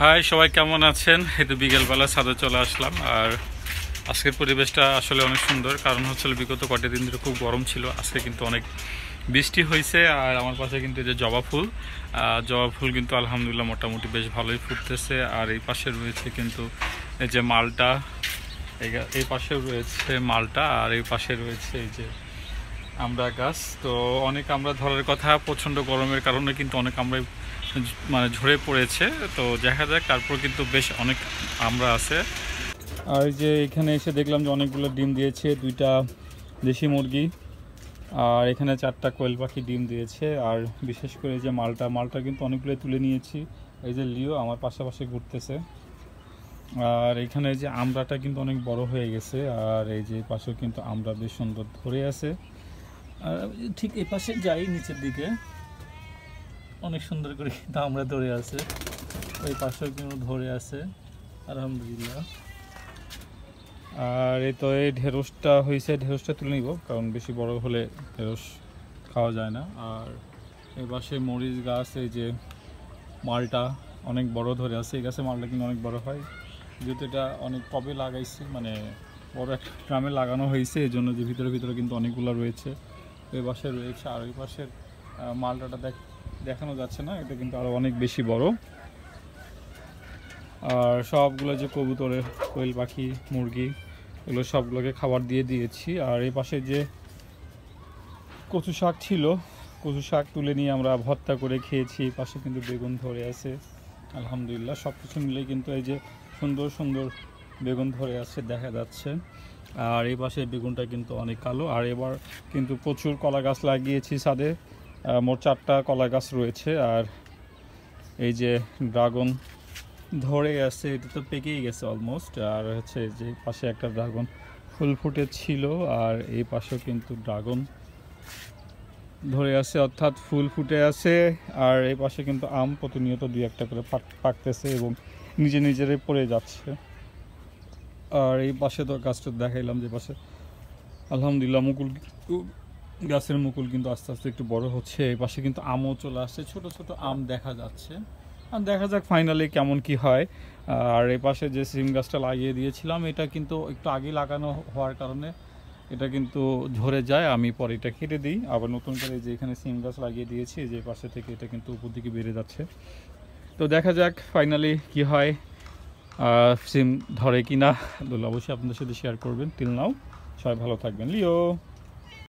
High সবাই কেমন আছেন? এই তো বিকেলবেলা ছাদে চলে আসলাম। আর আজকের পরিবেশটা আসলে অনেক সুন্দর, কারণ হচ্ছে বিগত কয়েকটা দিন ধরে খুব গরম ছিল। আজকে কিন্তু অনেক বৃষ্টি হয়েছে। আর আমার পাশে কিন্তু এই যে জবা ফুল কিন্তু আলহামদুলিল্লাহ মোটামুটি বেশ ভালোই ফুটতেছে। আর এই পাশে রয়েছে কিন্তু এই যে মালটা, এই পাশে রয়েছে মালটা, আর এই পাশে রয়েছে এই যে আমড়া গাছ। তো অনেক আমড়া ধরার কথা, প্রচণ্ড গরমের কারণে কিন্তু অনেক আমরা মানে ঝরে পড়েছে। তো দেখা যাক, তারপর কিন্তু বেশ অনেক আমড়া আছে। আর এই যে এখানে এসে দেখলাম যে অনেকগুলো ডিম দিয়েছে, 2টা দেশি মুরগি, আর এখানে 4টা কোয়েল পাখি ডিম দিয়েছে। আর বিশেষ করে যে মালটা কিন্তু অনেকগুলো তুলে নিয়েছি। এই যে লিও আমার পাশাপাশি ঘুরতেছে। আর এখানে যে আমড়াটা কিন্তু অনেক বড় হয়ে গেছে। আর এই যে পাশেও কিন্তু আমড়া বেশ সুন্দর ধরে আছে। আর ঠিক এই পাশে যাই, নিচের দিকে অনেক সুন্দর করে কিন্তু আমরা ধরে আছে, ওই পাশেও কিন্তু ধরে আছে আলহামদুলিল্লাহ। আর এই তো এই ঢেঁড়সটা হয়েছে, ঢেঁড়সটা তুলে নিব, কারণ বেশি বড় হলে ঢেঁড়স খাওয়া যায় না। আর এই পাশে মরিচ গাছ, এই যে মালটা অনেক বড় ধরে আছে। এই গাছে মালটা কিন্তু অনেক বড় হয়, যেহেতু এটা অনেক কবে লাগাইছি, মানে বড় একটা ড্রামে লাগানো হয়েছে, এই জন্য যে ভিতরে ভিতরে কিন্তু অনেকগুলো রয়েছে। ওই পাশে রয়েছে, আর ওই পাশের মালটাটা দেখানো যাচ্ছে না, এটা কিন্তু আরও অনেক বেশি বড়। আর সবগুলো যে কবুতরের, কোয়েল পাখি, মুরগি, এগুলো সবগুলোকে খাবার দিয়ে দিয়েছি। আর এই পাশে যে কচু শাক ছিল, কচু শাক তুলে নিয়ে আমরা ভর্তা করে খেয়েছি। এই পাশে কিন্তু বেগুন ধরে আছে আলহামদুলিল্লাহ। সব কিছু মিলে কিন্তু এই যে সুন্দর সুন্দর বেগুন ধরে আছে দেখা যাচ্ছে। আর এই পাশে বেগুনটা কিন্তু অনেক কালো। আর এবার কিন্তু প্রচুর কলা গাছ লাগিয়েছি ছাদে, মোট 4টা কলা গাছ রয়েছে। আর এই যে ড্রাগন ধরে গেছে, এটা তো পেকেই গেছে অলমোস্ট। আর হচ্ছে যে পাশে একটা ড্রাগন ফুল ফুটেছিল, আর এই পাশেও কিন্তু ড্রাগন ধরে আছে, অর্থাৎ ফুল ফুটে আছে। আর এই পাশে কিন্তু আম প্রতিনিয়ত 2-1টা করে পাকতেছে এবং নিজেরাই পড়ে যাচ্ছে। আর এই পাশে তো গাছটা দেখাইলাম, যে পাশে আলহামদুলিল্লাহ গাছের মুকুল কিন্তু আস্তে আস্তে একটু বড় হচ্ছে। এই পাশে কিন্তু আমও চলে আসছে, ছোট ছোট আম দেখা যাচ্ছে। আর দেখা যাক ফাইনালি কেমন কি হয়। আর এই পাশে যে সিম গাছটা লাগিয়ে দিয়েছিলাম, এটা কিন্তু একটু আগে লাগানো হওয়ার কারণে এটা কিন্তু ঝরে যায়। আমি পরে এটা কেটে দিই, আবার নতুন করে যে এখানে সিম গাছ লাগিয়ে দিয়েছি, যে পাশে থেকে এটা কিন্তু উপর দিকে বেড়ে যাচ্ছে। তো দেখা যাক ফাইনালি কি হয়, সিম ধরে কি না। অবশ্যই আপনাদের সাথে শেয়ার করবেন। টিল নাও সবাই ভালো থাকবেন। লিও।